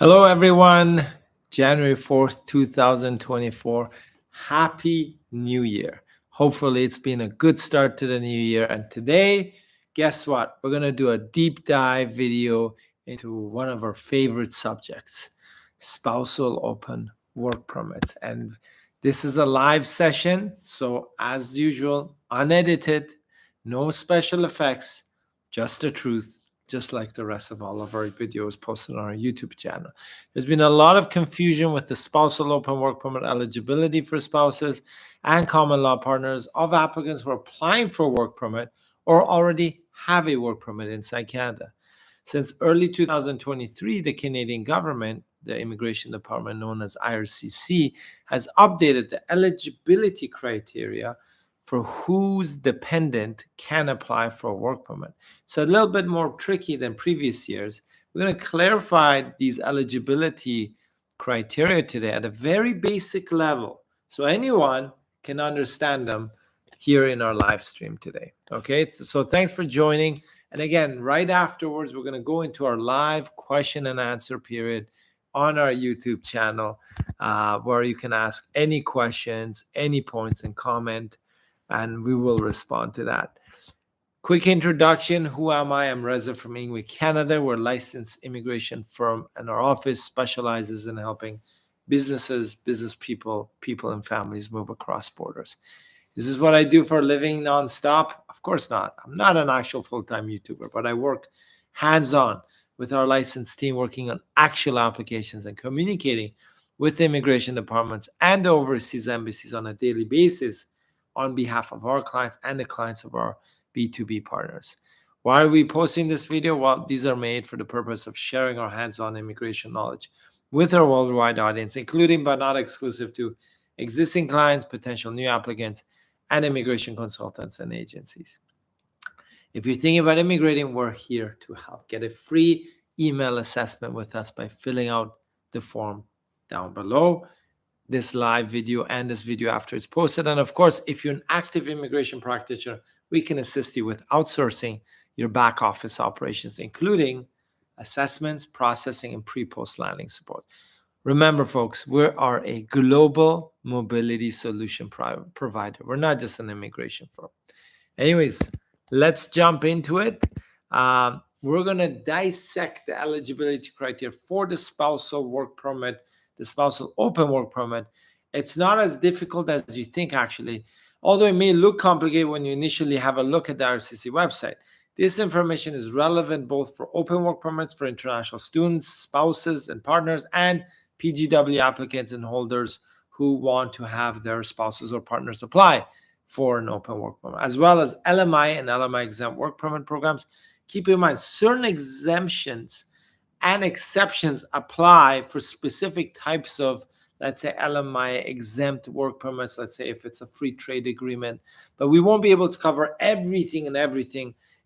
Hello, everyone. January 4th, 2024. Happy New Year. Hopefully, it's been a good start to the new year. And today, guess what? We're going to do a deep dive video into one of our favorite subjects, Spousal Open Work Permit. And this is a live session. So, as usual, unedited, no special effects, just the truth, just like the rest of all of our videos posted on our YouTube channel. There's been a lot of confusion with the Spousal Open Work Permit eligibility for spouses and common law partners of applicants who are applying for a work permit or already have a work permit inside Canada. Since early 2023, the Canadian government, the Immigration Department known as IRCC, has updated the eligibility criteria for whose dependent can apply for a work permit. It's a little bit more tricky than previous years. We're going to clarify these eligibility criteria today at a very basic level so anyone can understand them here in our live stream today. Okay, so thanks for joining. And again, right afterwards, we're going to go into our live question and answer period on our YouTube channel where you can ask any questions, any points, and comment, and we will respond to that. Quick introduction. Who am I? I'm Reza from SOWP Canada. We're a licensed immigration firm, and our office specializes in helping businesses, business people and families move across borders. Is this what I do for a living nonstop? Of course not. I'm not an actual full-time YouTuber, but I work hands-on with our licensed team working on actual applications and communicating with the immigration departments and the overseas embassies on a daily basis on behalf of our clients and the clients of our B2B partners. Why are we posting this video? Well, these are made for the purpose of sharing our hands-on immigration knowledge with our worldwide audience, including but not exclusive to existing clients, potential new applicants, and immigration consultants and agencies. If you're thinking about immigrating, we're here to help. Get a free email assessment with us by filling out the form down below this live video and this video after it's posted. And of course, if you're an active immigration practitioner, we can assist you with outsourcing your back office operations, including assessments, processing, and pre-post landing support. Remember, folks, we are a global mobility solution provider. We're not just an immigration firm. Anyways, let's jump into it. We're going to dissect the eligibility criteria for the spousal work permit, the spousal open work permit. It's not as difficult as you think, actually, although it may look complicated when you initially have a look at the IRCC website. This information is relevant both for open work permits for international students, spouses, and partners, and PGW applicants and holders who want to have their spouses or partners apply for an open work permit, as well as LMI and LMI exempt work permit programs. Keep in mind, certain exemptions and exceptions apply for specific types of, let's say, LMI exempt work permits, let's say if it's a free trade agreement. But we won't be able to cover everything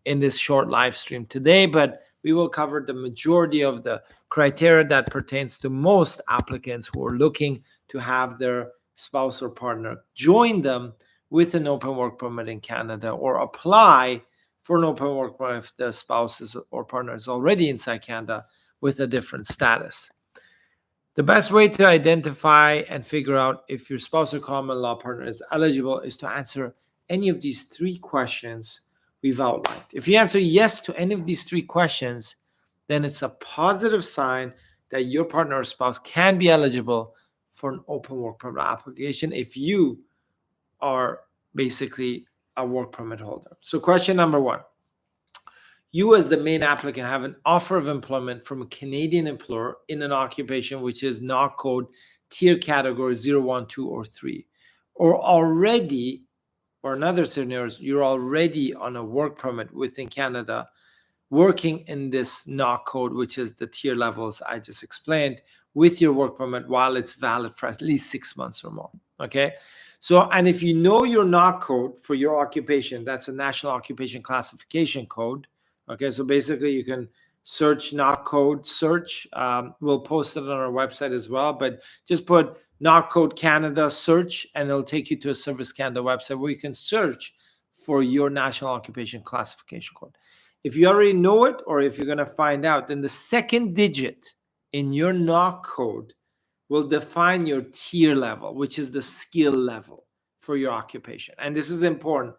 in this short live stream today, but we will cover the majority of the criteria that pertains to most applicants who are looking to have their spouse or partner join them with an open work permit in Canada, or apply for an open work permit if the spouse or partner is already inside Canada with a different status. The best way to identify and figure out if your spouse or common law partner is eligible is to answer any of these three questions we've outlined. If you answer yes to any of these three questions, then it's a positive sign that your partner or spouse can be eligible for an open work permit application if you are basically a work permit holder. So question number one, you as the main applicant have an offer of employment from a Canadian employer in an occupation which is NOC code tier category 0, 1, 2, or 3, or already, or another scenario, you're already on a work permit within Canada working in this NOC code, which is the tier levels I just explained, with your work permit while it's valid for at least 6 months or more. Okay. So, and if you know your NOC code for your occupation, that's a National Occupation Classification Code. Okay. So basically you can search NOC code search. We'll post it on our website as well, but just put NOC code Canada search and it'll take you to a Service Canada website where you can search for your National Occupation Classification Code. If you already know it, or if you're going to find out, then the second digit in your NOC code will define your tier level, which is the skill level for your occupation. And this is important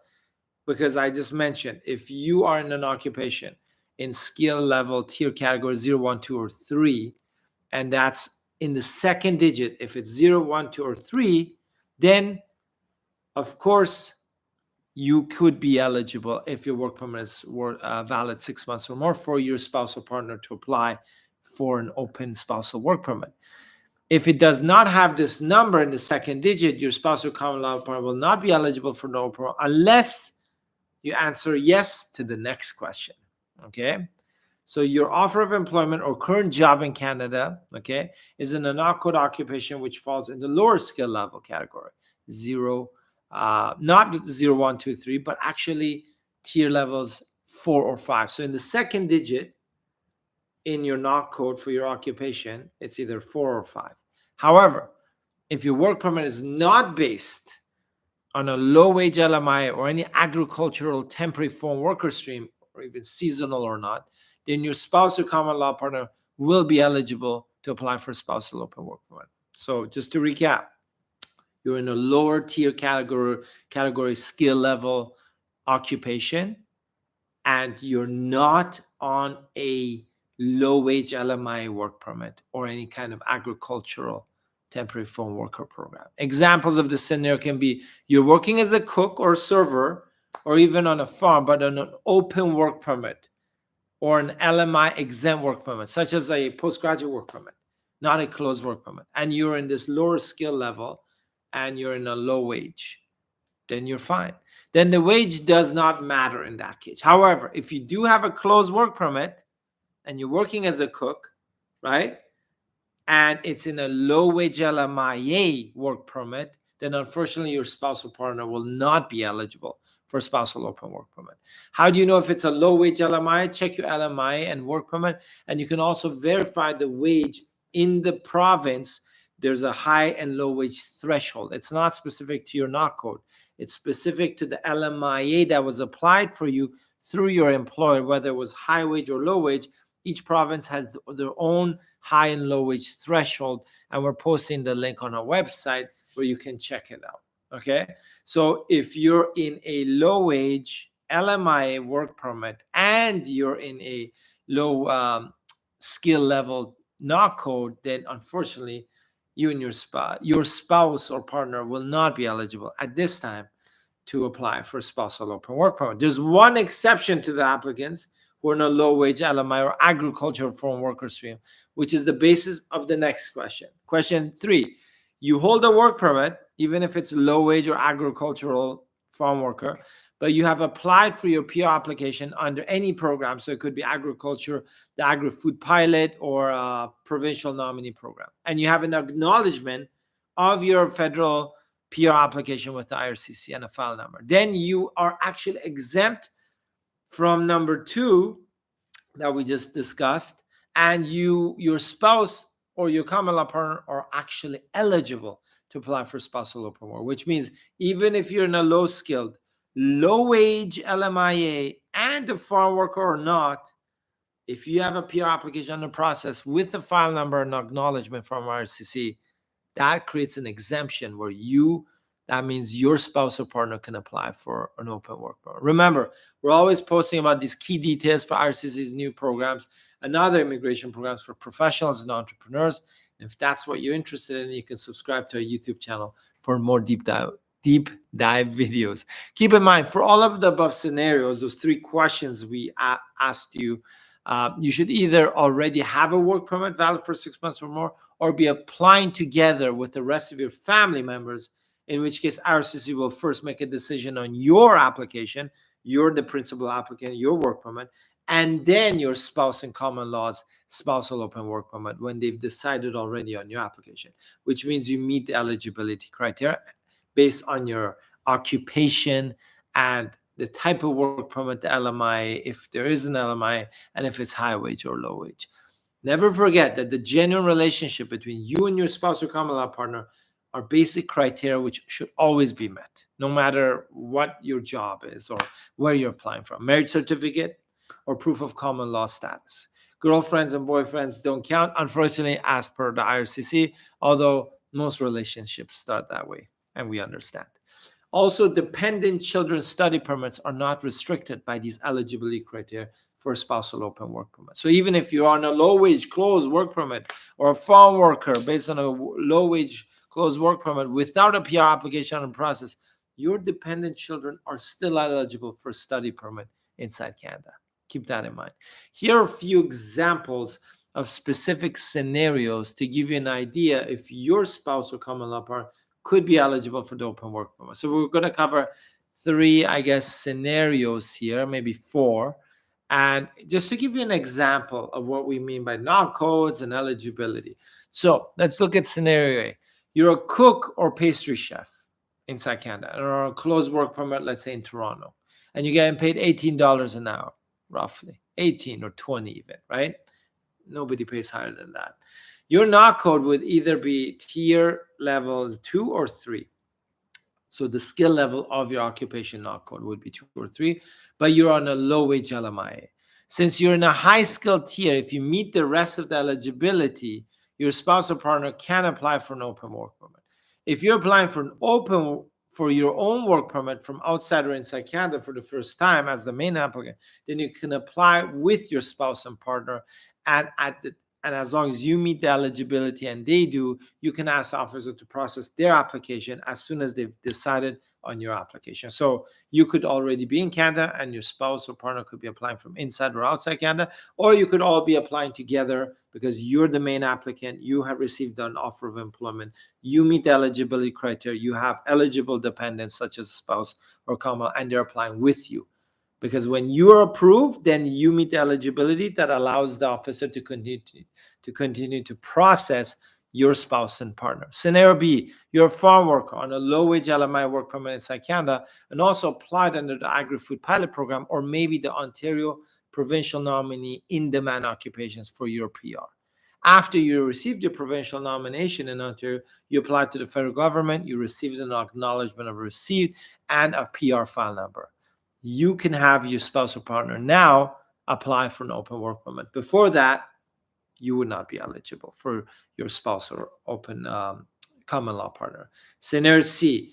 because I just mentioned, if you are in an occupation in skill level tier category 0, 1, 2, or 3, and that's in the second digit, if it's 0, 1, 2, or 3, then of course you could be eligible if your work permit is valid 6 months or more for your spousal partner to apply for an open spousal work permit. If it does not have this number in the second digit, your spousal common law partner will not be eligible for no permit unless you answer yes to the next question. Okay, so your offer of employment or current job in Canada, okay, is in a NOC code occupation which falls in the lower skill level category, not 0, 1, 2, 3, but actually tier levels 4 or 5. So in the second digit in your NOC code for your occupation, it's either 4 or 5. However, if your work permit is not based on a low-wage LMI or any agricultural temporary foreign worker stream, or even seasonal or not, then your spousal common law partner will be eligible to apply for spousal open work permit. So just to recap, you're in a lower tier category skill level occupation, and you're not on a low-wage LMI work permit or any kind of agricultural temporary foreign worker program. Examples of this scenario can be you're working as a cook or server or even on a farm, but on an open work permit or an LMI exempt work permit, such as a postgraduate work permit, not a closed work permit, and you're in this lower skill level and you're in a low wage, then you're fine. Then the wage does not matter in that case. However, if you do have a closed work permit and you're working as a cook, right, and it's in a low-wage LMIA work permit, then unfortunately your spousal partner will not be eligible for spousal open work permit. How do you know if it's a low-wage LMI? Check your LMI and work permit, and you can also verify the wage in the province. There's a high and low wage threshold. It's not specific to your NOC code. It's specific to the LMIA that was applied for you through your employer, whether it was high wage or low wage. Each province has their own high and low wage threshold, and we're posting the link on our website where you can check it out. Okay, so if you're in a low wage LMIA work permit and you're in a low skill level NOC code, then unfortunately you and your spouse or partner will not be eligible at this time to apply for spousal open work permit. There's one exception to the applicants who are in a low-wage LMI or agricultural foreign worker stream, which is the basis of the next question. Question 3, you hold a work permit, even if it's low-wage or agricultural farm worker, but you have applied for your PR application under any program. So it could be agriculture, the agri-food pilot, or a provincial nominee program. And you have an acknowledgement of your federal PR application with the IRCC and a file number. Then you are actually exempt from number 2 that we just discussed, and your spouse or your common law partner are actually eligible to apply for spousal open work, which means even if you're in a low-skilled, low-wage LMIA and a farm worker or not, if you have a PR application under process with the file number and acknowledgement from IRCC, that creates an exemption where that means your spouse or partner can apply for an open work permit. Remember, we're always posting about these key details for IRCC's new programs and other immigration programs for professionals and entrepreneurs. And if that's what you're interested in, you can subscribe to our YouTube channel for more deep dive videos. Keep in mind, for all of the above scenarios, those 3 questions we asked you, you should either already have a work permit valid for 6 months or more, or be applying together with the rest of your family members, in which case IRCC will first make a decision on your application. You're the principal applicant, your work permit, and then your spouse in common law's spousal open work permit when they've decided already on your application, which means you meet the eligibility criteria based on your occupation and the type of work permit, the LMI, if there is an LMI, and if it's high wage or low wage. Never forget that the genuine relationship between you and your spouse or common law partner are basic criteria which should always be met, no matter what your job is or where you're applying from. Marriage certificate or proof of common law status. Girlfriends and boyfriends don't count, unfortunately, as per the IRCC, although most relationships start that way, and we understand. Also, dependent children's study permits are not restricted by these eligibility criteria for spousal open work permit. So even if you're on a low-wage closed work permit or a farm worker based on a low-wage closed work permit without a PR application and process, your dependent children are still eligible for study permit inside Canada. Keep that in mind. Here are a few examples of specific scenarios to give you an idea if your spouse or common law partner could be eligible for the open work permit. So we're going to cover 3, scenarios here, maybe 4. And just to give you an example of what we mean by knock codes and eligibility. So let's look at scenario A. You're a cook or pastry chef inside Canada, or a closed work permit, let's say in Toronto, and you're getting paid $18 an hour, roughly 18 or 20 even, right? Nobody pays higher than that. Your knock code would either be tier levels 2 or 3. So the skill level of your occupation knock code would be 2 or 3, but you're on a low wage LMIA. Since you're in a high skill tier, if you meet the rest of the eligibility, your spouse or partner can apply for an open work permit. If you're applying for your own work permit from outside or inside Canada for the first time as the main applicant, then you can apply with your spouse and partner, and as long as you meet the eligibility and they do, you can ask the officer to process their application as soon as they've decided on your application. So you could already be in Canada and your spouse or partner could be applying from inside or outside Canada, or you could all be applying together because you're the main applicant, you have received an offer of employment, you meet the eligibility criteria, you have eligible dependents such as a spouse or common, and they're applying with you. Because when you are approved, then you meet the eligibility that allows the officer to continue to process your spouse and partner. Scenario B, you're a farm worker on a low-wage LMI work permit inside Canada and also applied under the Agri-Food Pilot Program or maybe the Ontario Provincial Nominee in-demand occupations for your PR. After you received your provincial nomination in Ontario, you applied to the federal government, you received an acknowledgement of receipt and a PR file number. You can have your spouse or partner now apply for an open work permit. Before that, you would not be eligible for your spouse or open common law partner. Scenario C,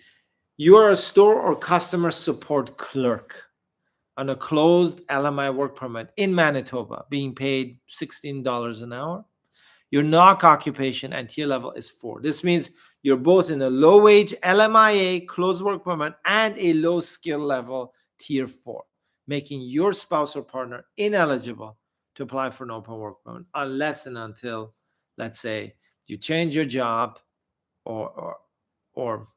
you are a store or customer support clerk on a closed LMI work permit in Manitoba, being paid $16 an hour. Your knock occupation and tier level is 4. This means you're both in a low wage LMIA closed work permit and a low skill level tier 4, making your spouse or partner ineligible to apply for an open work permit unless and until, let's say, you change your job or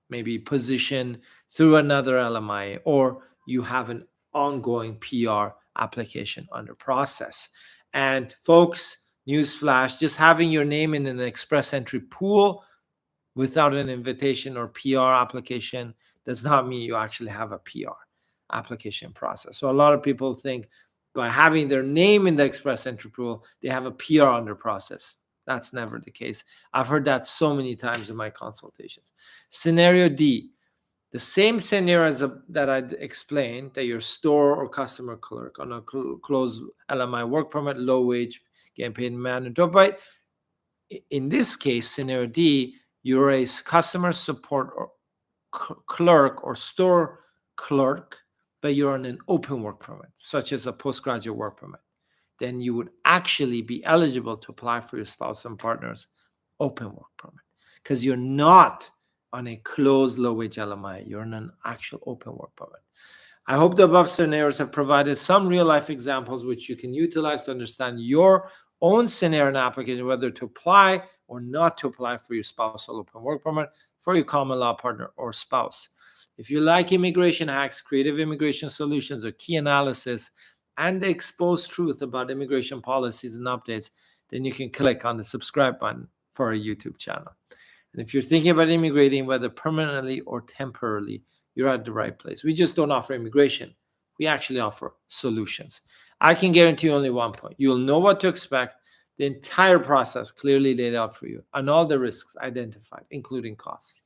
maybe position through another LMIA, or you have an ongoing PR application under process. And folks, newsflash, just having your name in an express entry pool without an invitation or PR application does not mean you actually have a PR application process. So a lot of people think by having their name in the express entry pool, they have a PR under process. That's never the case. I've heard that so many times in my consultations. Scenario D, the same scenario that I explained, that you're store or customer clerk on a closed LMI work permit, low wage, getting paid in Manitoba. But in this case, scenario D, you're a customer support or clerk or store clerk, but you're on an open work permit, such as a postgraduate work permit. Then you would actually be eligible to apply for your spouse and partner's open work permit because you're not on a closed low-wage LMI. You're on an actual open work permit. I hope the above scenarios have provided some real-life examples which you can utilize to understand your own scenario and application, whether to apply or not to apply for your spousal open work permit for your common law partner or spouse. If you like immigration hacks, creative immigration solutions, or key analysis, and the exposed truth about immigration policies and updates, then you can click on the subscribe button for our YouTube channel. And if you're thinking about immigrating, whether permanently or temporarily, you're at the right place. We just don't offer immigration. We actually offer solutions. I can guarantee you only one point. You'll know what to expect, the entire process clearly laid out for you, and all the risks identified, including costs.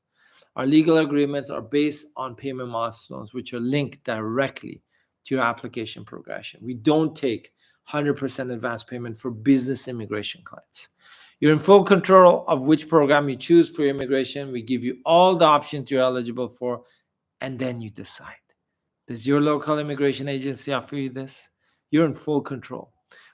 Our legal agreements are based on payment milestones, which are linked directly to your application progression. We don't take 100% advance payment for business immigration clients. You're in full control of which program you choose for your immigration. We give you all the options you're eligible for, and then you decide. Does your local immigration agency offer you this? You're in full control.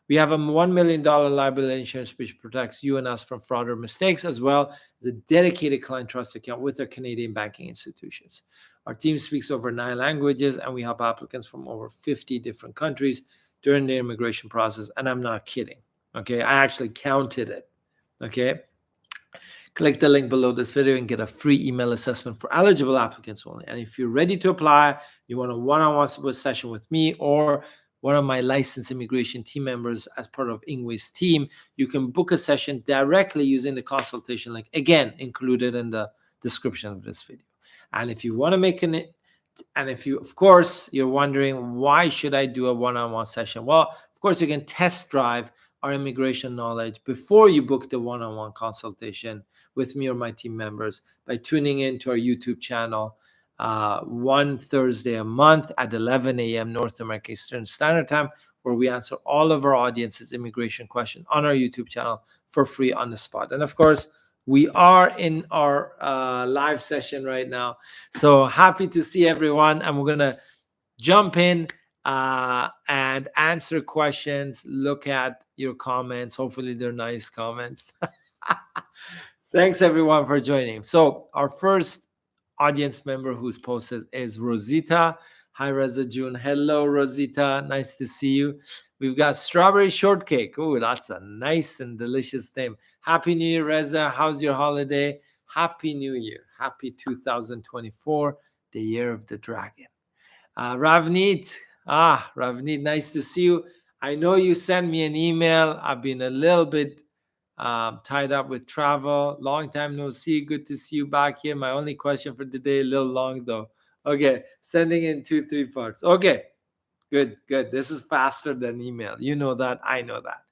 We have a $1 million liability insurance which protects you and us from fraud or mistakes, as well as a dedicated client trust account with our Canadian banking institutions. Our team speaks over 9 languages, and we help applicants from over 50 different countries during the immigration process. And I'm not kidding. Okay, I actually counted it. Okay. Click the link below this video and get a free email assessment for eligible applicants only. And if you're ready to apply, you want a one-on-one session with me or one of my licensed immigration team members as part of Ingwe's team, you can book a session directly using the consultation link, again, included in the description of this video. And if you want to make of course, you're wondering, why should I do a one-on-one session? Well, of course, you can test drive our immigration knowledge before you book the one-on-one consultation with me or my team members by tuning into our YouTube channel one Thursday a month at 11 a.m. North American Eastern Standard Time, where we answer all of our audience's immigration questions on our YouTube channel for free on the spot. And of course, we are in our live session right now. So happy to see everyone, and we're going to jump in and answer questions, look at your comments. Hopefully they're nice comments. Thanks everyone for joining. So our first audience member who's posted is Rosita. Hi, Reza June. Hello, Rosita. Nice to see you. We've got Strawberry Shortcake. Oh, that's a nice and delicious name. Happy New Year, Reza. How's your holiday? Happy New Year. Happy 2024, the year of the dragon. Ravneet. Ravneet, nice to see you. I know you sent me an email. I've been a little bit tied up with travel. Long time no see. Good to see you back here. My only question for today, a little long though. Okay, sending in 2-3 parts. Okay, good. This is faster than email. You know that. I know that.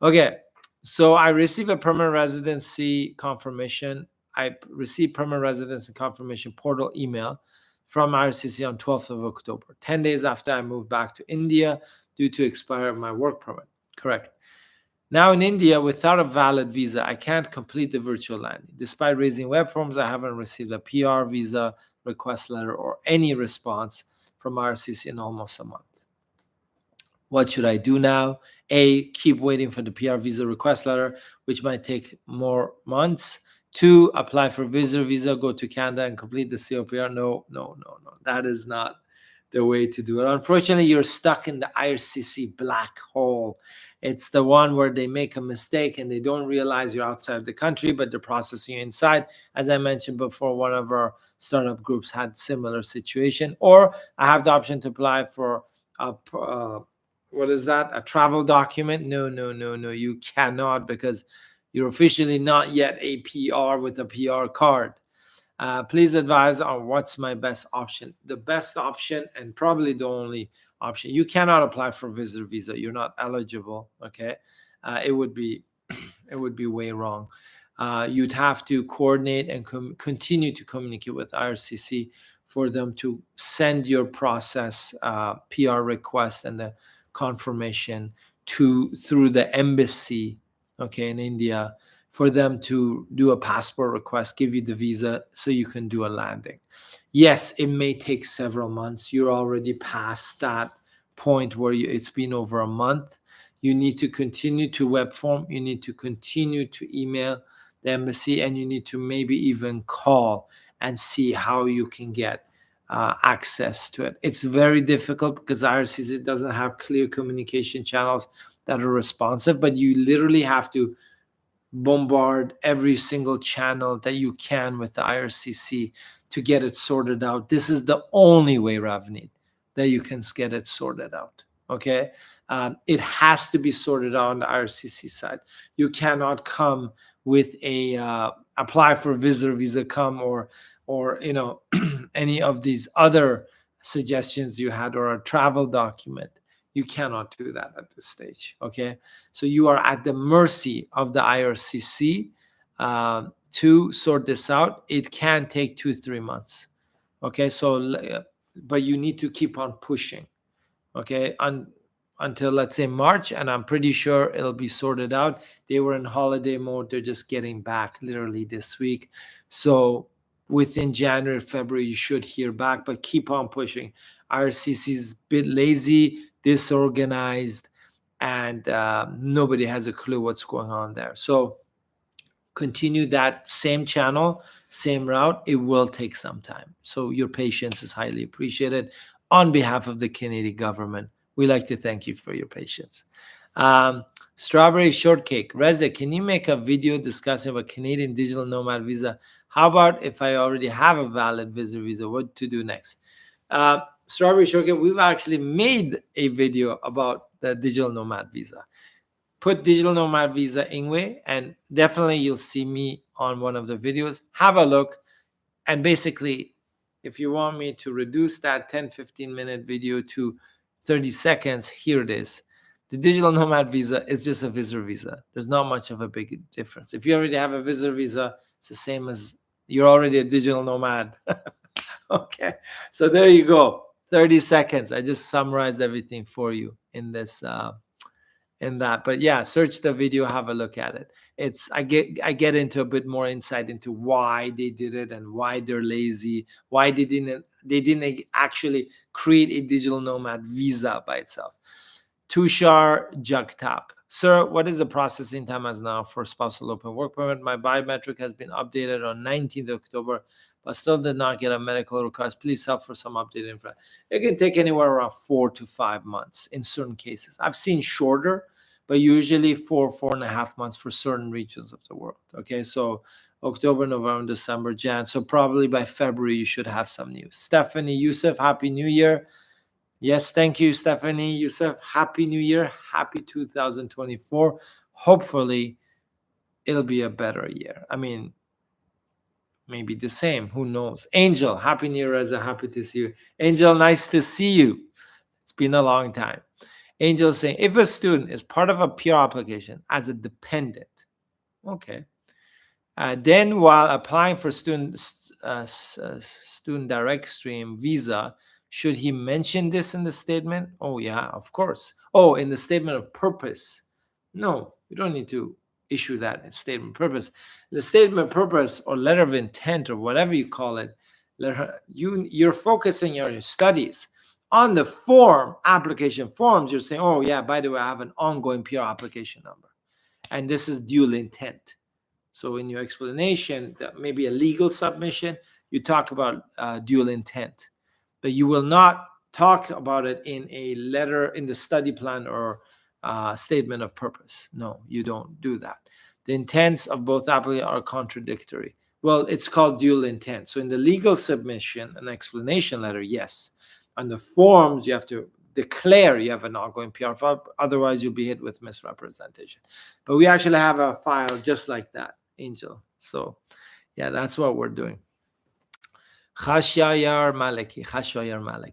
Okay, so I received a permanent residency confirmation. I received permanent residency confirmation portal email from IRCC on 12th of October, 10 days after I moved back to India due to expire of my work permit. Correct. Now in India, without a valid visa, I can't complete the virtual landing. Despite raising web forms, I haven't received a PR visa request letter or any response from IRCC in almost a month. What should I do now? A, keep waiting for the PR visa request letter, which might take more months. 2, apply for visitor visa, go to Canada and complete the COPR. No. That is not the way to do it. Unfortunately, you're stuck in the IRCC black hole. It's the one where they make a mistake and they don't realize you're outside of the country, but they're processing you inside. As I mentioned before, one of our startup groups had similar situation. Or I have the option to apply for a travel document. No. You cannot, because you're officially not yet a PR with a PR card. Please advise on what's my best option. The best option, and probably the only option, you cannot apply for visitor visa. You're not eligible. Okay, it would be way wrong. You'd have to coordinate and continue to communicate with IRCC for them to send your process PR request and the confirmation through the embassy, okay, in India, for them to do a passport request, give you the visa so you can do a landing. Yes, it may take several months. You're already past that point where it's been over a month. You need to continue to web form. You need to continue to email the embassy, and you need to maybe even call and see how you can get access to it. It's very difficult because IRCC doesn't have clear communication channels that are responsive, but you literally have to bombard every single channel that you can with the IRCC to get it sorted out. This is the only way, Ravneet, that you can get it sorted out. Okay, it has to be sorted out on the IRCC side. You cannot come with a apply for visitor visa, come or any of these other suggestions you had, or a travel document. You cannot do that at this stage. Okay, so you are at the mercy of the IRCC to sort this out. It can take 2-3 months. Okay, so but you need to keep on pushing. Okay, until, let's say, March, and I'm pretty sure it'll be sorted out. They were in holiday mode. They're just getting back literally this week. So within January, February, you should hear back, but keep on pushing. IRCC is a bit lazy, disorganized, and nobody has a clue what's going on there. So continue that same channel, same route. It will take some time. So your patience is highly appreciated. On behalf of the Canadian government, we like to thank you for your patience. Strawberry shortcake. Reza, can you make a video discussing about Canadian digital nomad visa? How about if I already have a valid visitor visa, what to do next? Strawberry shortcake, we've actually made a video about the digital nomad visa. Put digital nomad visa Ingwe, and definitely you'll see me on one of the videos. Have a look. And basically, if you want me to reduce that 10-15 minute video to 30 seconds, here it is. The digital nomad visa is just a visitor visa. There's not much of a big difference. If you already have a visitor visa, it's the same as you're already a digital nomad. Okay, so there you go. 30 seconds. I just summarized everything for you in this in that. But yeah, search the video, have a look at it. I get into a bit more insight into why they did it and why they're lazy, why they didn't actually create a digital nomad visa by itself. Tushar Jagtap. Sir, what is the processing time as now for Spousal Open Work Permit? My biometric has been updated on 19th October, but still did not get a medical request. Please help for some updated info. It can take anywhere around 4 to 5 months in certain cases. I've seen shorter, but usually 4.5 months for certain regions of the world. Okay, so October, November, December, Jan. So probably by February, you should have some news. Stephanie Youssef, Happy New Year. Yes, thank you, Stephanie Youssef. Happy New Year. Happy 2024. Hopefully, it'll be a better year. I mean, maybe the same. Who knows? Angel, Happy New Year, Reza. Happy to see you. Angel, nice to see you. It's been a long time. Angel saying, if a student is part of a PR application as a dependent, okay, then while applying for student direct stream visa, should he mention this in the statement? Oh, yeah, of course. Oh, in the statement of purpose. No, you don't need to issue that in statement of purpose. The statement of purpose or letter of intent or whatever you call it, you're focusing on your studies. On the form, application forms, you're saying, oh, yeah, by the way, I have an ongoing PR application number. And this is dual intent. So in your explanation, that maybe a legal submission, you talk about dual intent. But you will not talk about it in a letter in the study plan or statement of purpose. No, you don't do that. The intents of both applicants are contradictory. Well, it's called dual intent. So in the legal submission, an explanation letter, yes. On the forms, you have to declare you have an ongoing PR file. Otherwise, you'll be hit with misrepresentation. But we actually have a file just like that, Angel. So yeah, that's what we're doing. Khashayar Maliki.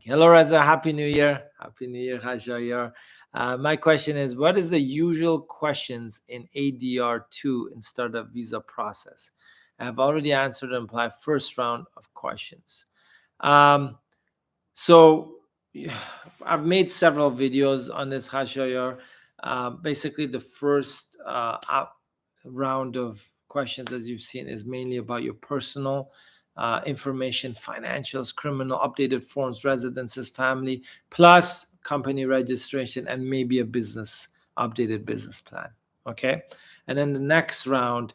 Hello, Reza. Happy New Year. Happy New Year, Khashayar. My question is, what is the usual questions in ADR2 in startup visa process? I have already answered and applied first round of questions. So I've made several videos on this, Khashayar. Basically, the first round of questions, as you've seen, is mainly about your personal information, financials, criminal, updated forms, residences, family, plus company registration, and maybe a updated business plan. Okay. And then the next round,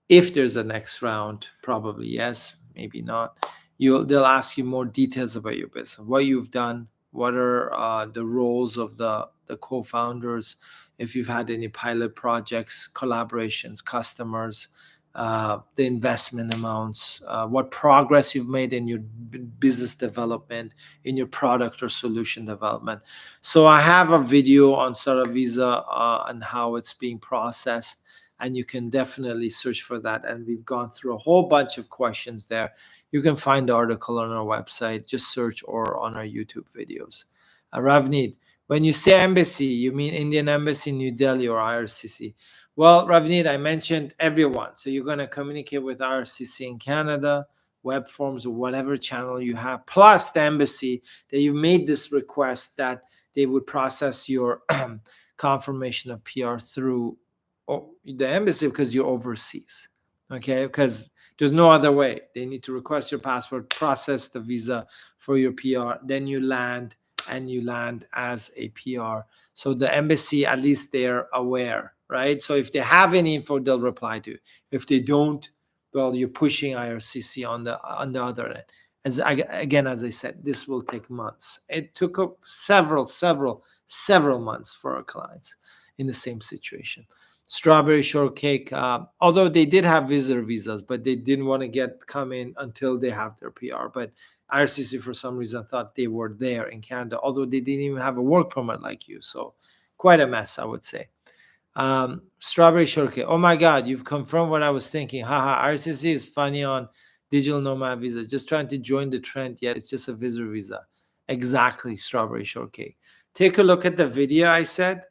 if there's a next round, probably yes, maybe not. They'll ask you more details about your business, what you've done, what are the roles of the co-founders, if you've had any pilot projects, collaborations, customers, the investment amounts, what progress you've made in your business development, in your product or solution development. So I have a video on startup visa and how it's being processed, and you can definitely search for that. And we've gone through a whole bunch of questions there. You can find the article on our website, just search, or on our YouTube videos. Ravneet, when you say embassy, you mean Indian Embassy, New Delhi, or IRCC? Well, Ravneet, I mentioned everyone. So you're going to communicate with IRCC in Canada, web forms, or whatever channel you have, plus the embassy that you made this request that they would process your confirmation of PR through the embassy because you're overseas. Okay, because there's no other way. They need to request your passport, process the visa for your PR, then you land, and you land as a PR. So the embassy, at least they're aware, right? So if they have any info, they'll reply to you. If they don't, well, you're pushing IRCC on the other end. As I said, this will take months. It took several months for our clients in the same situation. Strawberry shortcake, although they did have visitor visas, but they didn't want to come in until they have their PR. But IRCC, for some reason, thought they were there in Canada, although they didn't even have a work permit like you. So quite a mess, I would say. Strawberry shortcake. Oh my God, you've confirmed what I was thinking. Haha, IRCC is funny on digital nomad visa. Just trying to join the trend, yet it's just a visitor visa. Exactly, strawberry shortcake. Take a look at the video I said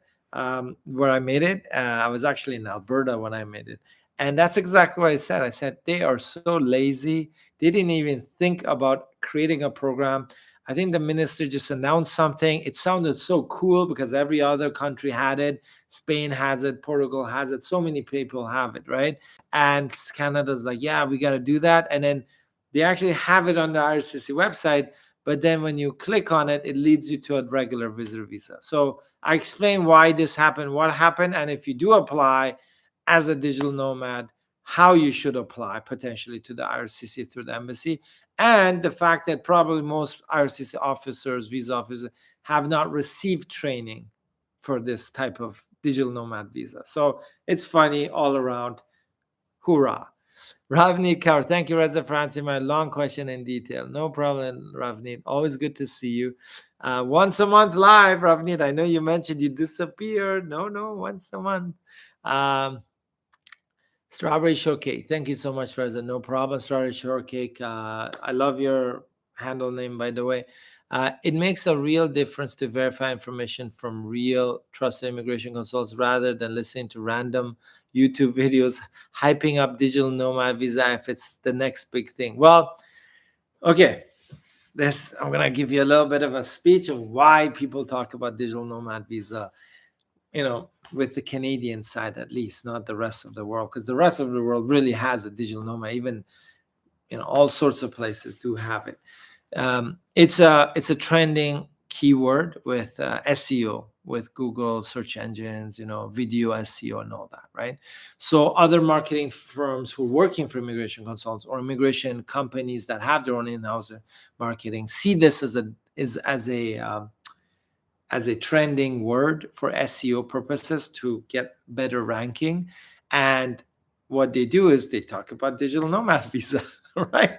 where I made it. I was actually in Alberta when I made it. And that's exactly what I said. I said, they are so lazy. They didn't even think about creating a program. I think the minister just announced something. It sounded so cool because every other country had it. Spain has it. Portugal has it. So many people have it, right? And Canada's like, yeah, we got to do that. And then they actually have it on the IRCC website. But then when you click on it, it leads you to a regular visitor visa. So I explain why this happened, what happened, and if you do apply as a digital nomad, how you should apply potentially to the IRCC through the embassy, and the fact that probably most IRCC officers, visa officers, have not received training for this type of digital nomad visa. So it's funny all around. Hoorah. Ravneet Kaur, thank you, Reza, for answering my long question in detail. No problem, Ravneet. Always good to see you. Once a month live, Ravneet. I know you mentioned you disappeared. No, once a month. Strawberry shortcake. Thank you so much, Reza. No problem. Strawberry shortcake. I love your handle name, by the way. It makes a real difference to verify information from real trusted immigration consultants rather than listening to random YouTube videos hyping up digital nomad visa if it's the next big thing. Well, okay. I'm going to give you a little bit of a speech of why people talk about digital nomad visa, with the Canadian side, at least, not the rest of the world, because the rest of the world really has a digital nomad. Even, all sorts of places do have it. It's a trending keyword with SEO, with Google search engines, video SEO and all that, right? So other marketing firms who are working for immigration consultants or immigration companies that have their own in-house marketing see this as a trending word for SEO purposes to get better ranking. And what they do is they talk about digital nomad visa, right?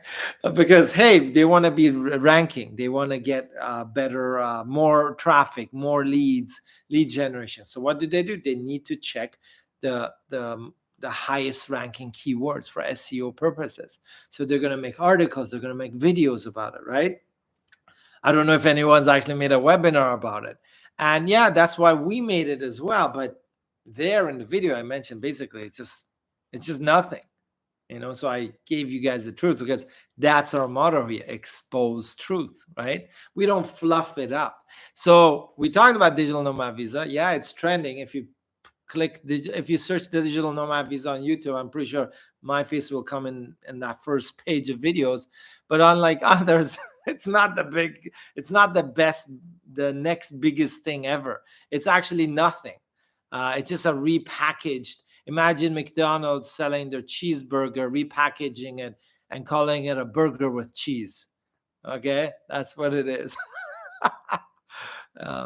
Because, hey, they want to be ranking. They want to get better, more traffic, more lead generation. So what do? They need to check the highest ranking keywords for SEO purposes. So they're going to make articles, they're going to make videos about it, right? I don't know if anyone's actually made a webinar about it. And yeah, that's why we made it as well. But there in the video I mentioned, basically, it's just nothing. So I gave you guys the truth because that's our motto here: expose truth, right? We don't fluff it up. So we talked about digital nomad visa. Yeah, it's trending. If you if you search the digital nomad visa on YouTube, I'm pretty sure my face will come in that first page of videos. But unlike others, it's not the best, the next biggest thing ever. It's actually nothing. It's just a repackaged. Imagine McDonald's selling their cheeseburger, repackaging it and calling it a burger with cheese. Okay, that's what it is.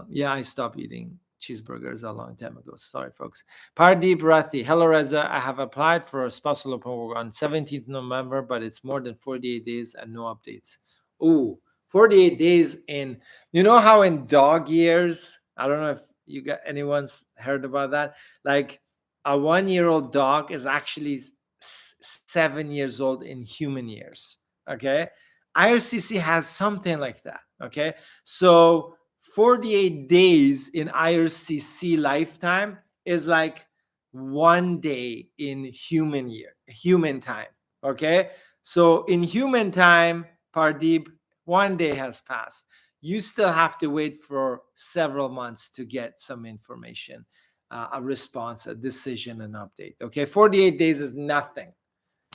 Yeah, I stopped eating cheeseburgers a long time ago. Sorry, folks. Pardeep Rathi. Hello, Reza. I have applied for a spousal open work on 17th November, but it's more than 48 days and no updates. Ooh, 48 days in, how in dog years, I don't know if anyone's heard about that. Like a 1-year-old dog is actually 7 years old in human years. Okay. IRCC has something like that. Okay. So 48 days in IRCC lifetime is like 1 day in human time. Okay. So in human time, Pardeep, 1 day has passed. you still have to wait for several months to get some information, a response, a decision, an update. Okay, 48 days is nothing.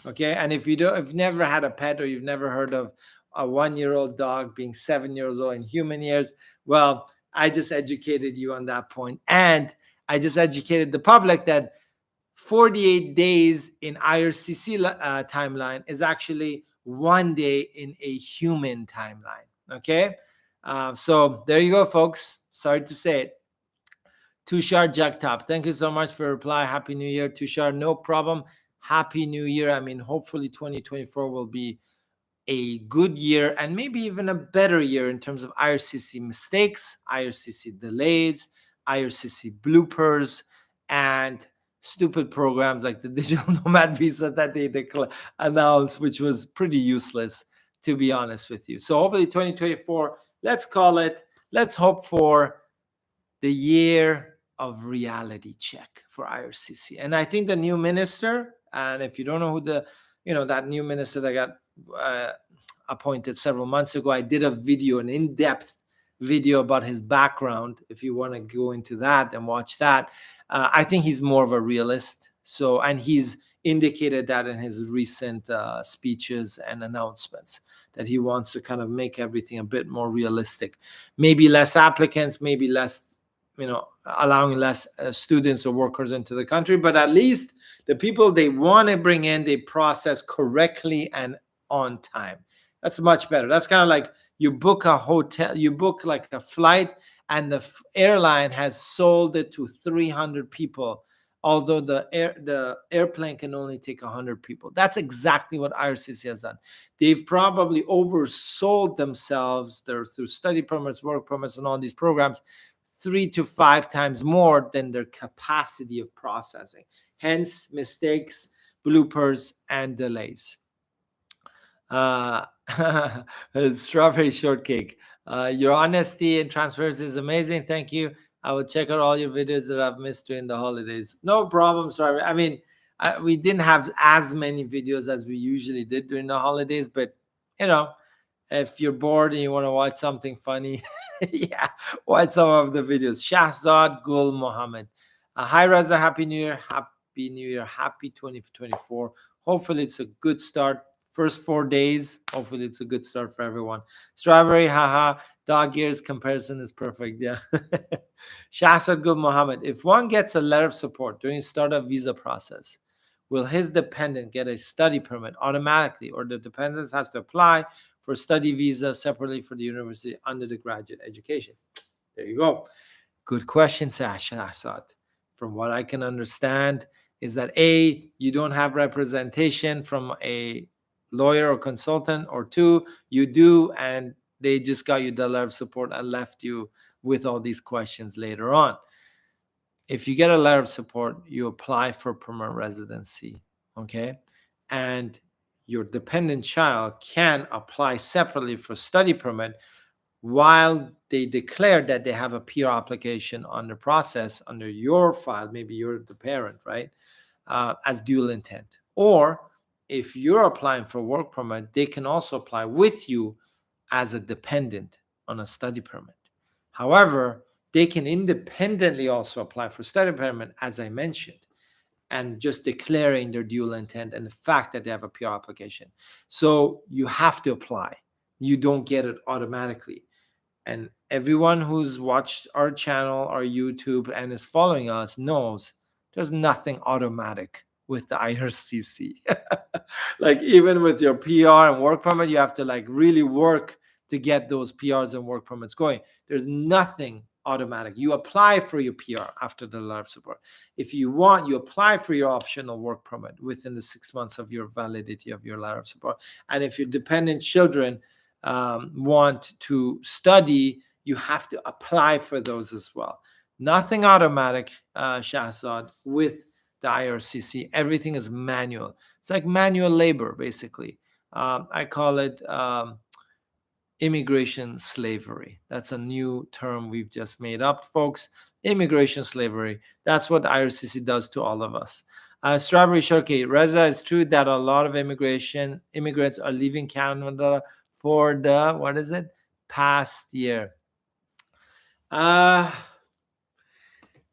Okay, and if you've never had a pet, or you've never heard of a 1-year-old dog being 7 years old in human years, well, I just educated you on that point, and I just educated the public that 48 days in IRCC timeline is actually 1 day in a human timeline. Okay, so there you go, folks. Sorry to say it. Tushar Jagtap, thank you so much for your reply. Happy New Year, Tushar. No problem. Happy New Year. I mean, hopefully 2024 will be a good year, and maybe even a better year in terms of IRCC mistakes, IRCC delays, IRCC bloopers, and stupid programs like the digital nomad visa that they announced, which was pretty useless, to be honest with you. So hopefully 2024, let's call it, let's hope for the year of reality check for IRCC. And I think the new minister, and if you don't know who that new minister that got appointed several months ago, I did a video, an in-depth video about his background. If you want to go into that and watch that, I think he's more of a realist. So, and he's indicated that in his recent speeches and announcements, that he wants to kind of make everything a bit more realistic. Maybe less applicants, maybe less, allowing less students or workers into the country, but at least the people they want to bring in, they process correctly and on time. That's much better. That's kind of like you book a hotel, you book like a flight, and the airline has sold it to 300 people, although the airplane can only take 100 people. That's exactly what IRCC has done. They've probably oversold themselves through study permits, work permits, and all these programs 3 to 5 times more than their capacity of processing. Hence, mistakes, bloopers, and delays. Strawberry shortcake. Your honesty and transparency is amazing. Thank you. I will check out all your videos that I've missed during the holidays. No problem, Strawberry. I mean, we didn't have as many videos as we usually did during the holidays, but if you're bored and you want to watch something funny, yeah, watch some of the videos. Shahzad Gul Mohammed. Hi, Raza. Happy New Year. Happy New Year. Happy 2024. Hopefully, it's a good start. First 4 days. Hopefully, it's a good start for everyone. Strawberry, haha. Dog ears comparison is perfect. Yeah. Shahzad Gul Mohammed. If one gets a letter of support during startup visa process, will his dependent get a study permit automatically, or the dependent has to apply for study visa separately for the university under the graduate education? There you go. Good question, Shahzad. From what I can understand is that A, you don't have representation from a lawyer or consultant, or 2, you do, and they just got you the letter of support and left you with all these questions later on. If you get a letter of support, you apply for permanent residency, okay? And your dependent child can apply separately for study permit while they declare that they have a PR application under process under your file. Maybe you're the parent, right? As dual intent. Or if you're applying for work permit, they can also apply with you as a dependent on a study permit. However, they can independently also apply for study permit, as I mentioned, and just declaring their dual intent and the fact that they have a PR application. So you have to apply. You don't get it automatically. And everyone who's watched our channel, our YouTube, and is following us knows there's nothing automatic with the IRCC. Like, even with your PR and work permit, you have to like really work to get those PRs and work permits going. There's nothing automatic. You apply for your PR after the letter of support. If you want, you apply for your optional work permit within the 6 months of your validity of your letter of support. And if your dependent children want to study, you have to apply for those as well. Nothing automatic, Shahzad, with the IRCC. Everything is manual. It's like manual labor, basically. I call it immigration slavery. That's a new term we've just made up, folks. Immigration slavery. That's what IRCC does to all of us. Strawberry shortcake. Reza, it's true that a lot of immigrants are leaving Canada for the, what is it? past year. I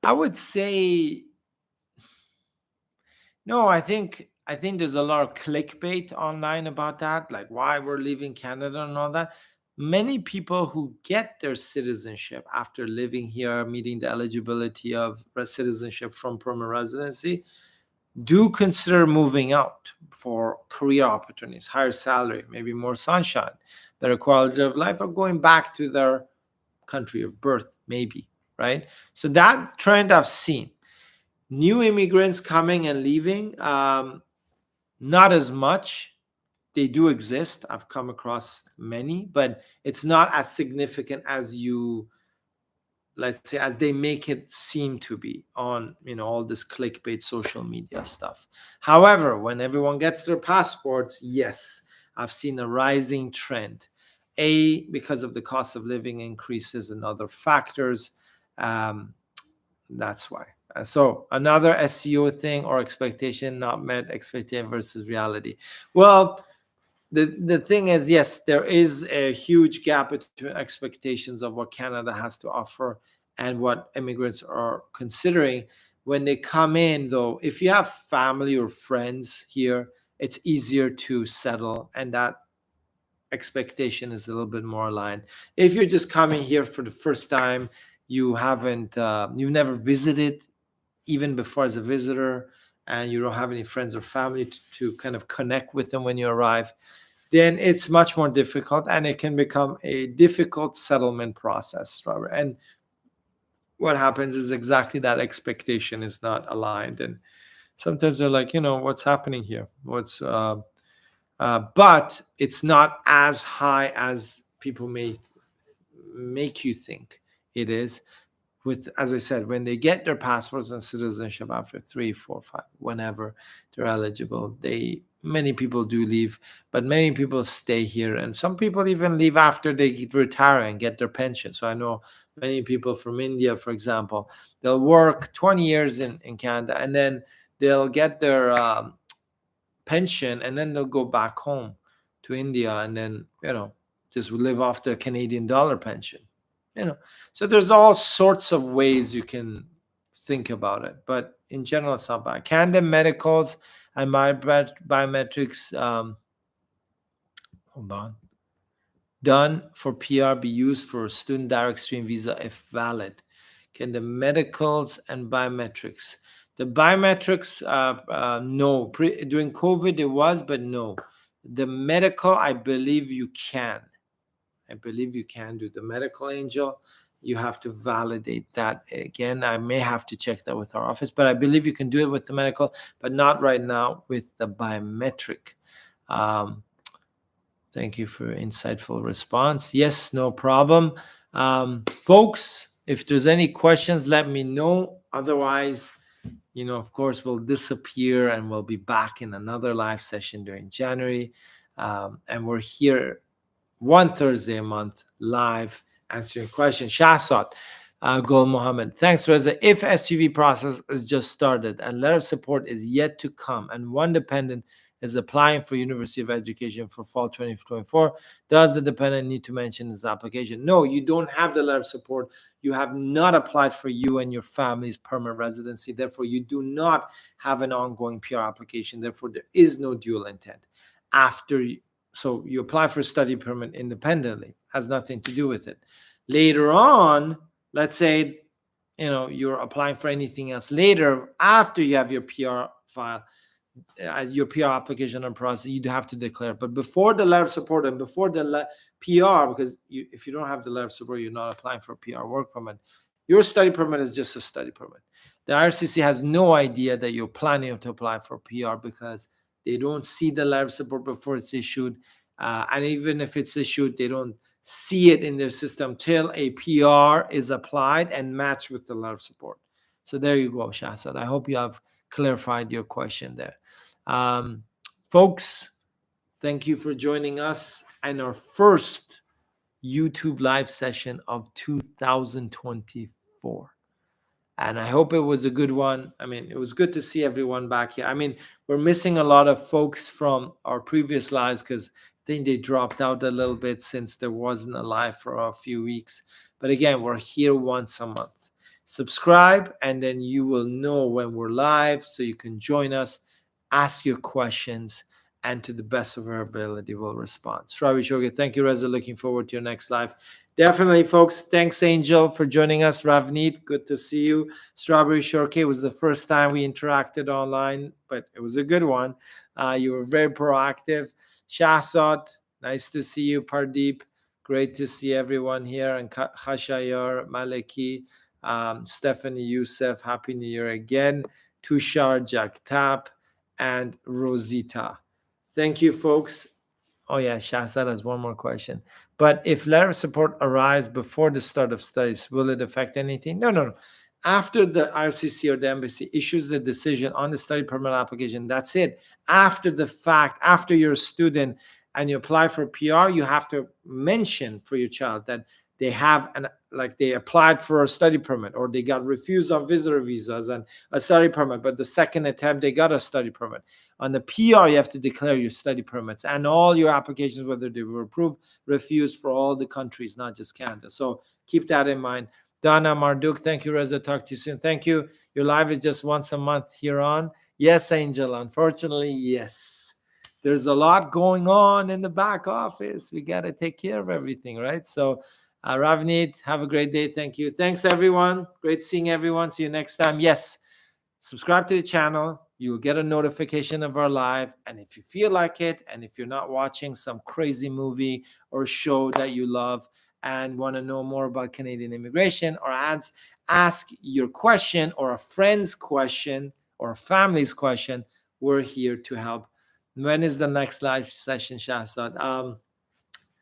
would say no. I think there's a lot of clickbait online about that, like why we're leaving Canada and all that. Many people who get their citizenship after living here, meeting the eligibility of citizenship from permanent residency, do consider moving out for career opportunities, higher salary, maybe more sunshine, better quality of life, or going back to their country of birth, maybe, right? So that trend I've seen. New immigrants coming and leaving, not as much. They do exist. I've come across many, but it's not as significant as you, let's say, as they make it seem to be on, all this clickbait social media stuff. However, when everyone gets their passports, yes, I've seen a rising trend, because of the cost of living increases and other factors. That's why. So another SEO thing, or expectation not met, expectation versus reality. Well, the thing is, yes, there is a huge gap between expectations of what Canada has to offer and what immigrants are considering when they come in. Though, if you have family or friends here, it's easier to settle, and that expectation is a little bit more aligned. If you're just coming here for the first time, you've never visited even before as a visitor, and you don't have any friends or family to kind of connect with them when you arrive, then it's much more difficult, and it can become a difficult settlement process, Robert. And what happens is exactly that, expectation is not aligned, and sometimes they're like, what's happening here? But it's not as high as people may make you think it is. With, as I said, when they get their passports and citizenship after 3, 4, 5, whenever they're eligible, many people do leave, but many people stay here, and some people even leave after they retire and get their pension. So I know many people from India, for example, they'll work 20 years in Canada, and then they'll get their pension, and then they'll go back home to India, and then just live off the Canadian dollar pension. So there's all sorts of ways you can think about it, but in general, it's not bad. Canada medicals and biometrics, hold on, done for PR be used for student direct stream visa if valid? Can the medicals and biometrics? The biometrics, no. During COVID it was, but no. The medical, I believe you can. Do the medical, Angel. You have to validate that again. I may have to check that with our office, but I believe you can do it with the medical, but not right now with the biometric. Thank you for insightful response. Yes, no problem. Folks, if there's any questions, let me know. Otherwise, of course, we'll disappear, and we'll be back in another live session during January. And we're here one Thursday a month, live, answering questions. Shahsat Gul Mohammed, thanks, Reza. If SUV process is just started and letter of support is yet to come, and one dependent is applying for University of Education for fall 2024, does the dependent need to mention his application? No, you don't have the letter of support. You have not applied for you and your family's permanent residency. Therefore, you do not have an ongoing PR application. Therefore, there is no dual intent. So you apply for a study permit independently, has nothing to do with it. Later on, let's say, you're applying for anything else later after you have your PR file, your PR application and process, you do have to declare. But before the letter of support and before the PR, because if you don't have the letter of support, you're not applying for a PR work permit. Your study permit is just a study permit. The IRCC has no idea that you're planning to apply for PR, because they don't see the letter of support before it's issued. And even if it's issued, they don't see it in their system till a PR is applied and matched with the letter of support. So there you go, Shahzad. I hope you have clarified your question there. Folks, thank you for joining us in our first YouTube live session of 2024. And I hope it was a good one. I mean, it was good to see everyone back here. I mean, we're missing a lot of folks from our previous lives because think they dropped out a little bit since there wasn't a live for a few weeks. But again, we're here once a month. Subscribe, and then you will know when we're live, so you can join us, ask your questions, and to the best of our ability, we'll respond. Strawberry Shortcake, thank you, Reza. Looking forward to your next live. Definitely, folks. Thanks, Angel, for joining us. Ravneet, good to see you. Strawberry Shortcake was the first time we interacted online, but it was a good one. You were very proactive. Shahzad, nice to see you. Pardeep, great to see everyone here. And Khashayar, Maliki, Stephanie Youssef, Happy New Year again. Tushar Jagtap, and Rosita. Thank you, folks. Oh, yeah, Shahzad has one more question. But if letter of support arrives before the start of studies, will it affect anything? No. After the IRCC or the embassy issues the decision on the study permit application, that's it. After the fact, after you're a student and you apply for PR, you have to mention for your child that they have they applied for a study permit, or they got refused on visitor visas and a study permit, but the second attempt they got a study permit. On the PR, you have to declare your study permits and all your applications, whether they were approved, refused, for all the countries, not just Canada. So keep that in mind. Donna Marduk, thank you, Reza. Talk to you soon. Thank you. Your live is just once a month here on. Yes, Angel. Unfortunately, yes. There's a lot going on in the back office. We got to take care of everything, right? So, Ravneet, have a great day. Thank you. Thanks, everyone. Great seeing everyone. See you next time. Yes, subscribe to the channel. You'll get a notification of our live. And if you feel like it, and if you're not watching some crazy movie or show that you love and want to know more about Canadian immigration, or ask your question or a friend's question or a family's question, we're here to help. When is the next live session, Shahzad?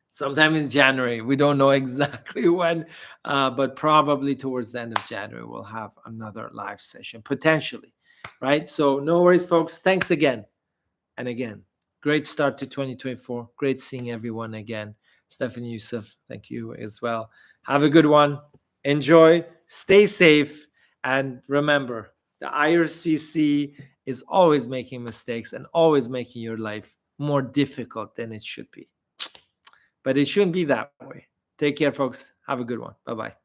Sometime in January. We don't know exactly when, but probably towards the end of January, we'll have another live session, potentially, right? So no worries, folks. Thanks again. And again, great start to 2024. Great seeing everyone again. Stephanie Youssef, thank you as well. Have a good one. Enjoy. Stay safe. And remember, the IRCC is always making mistakes and always making your life more difficult than it should be. But it shouldn't be that way. Take care, folks. Have a good one. Bye-bye.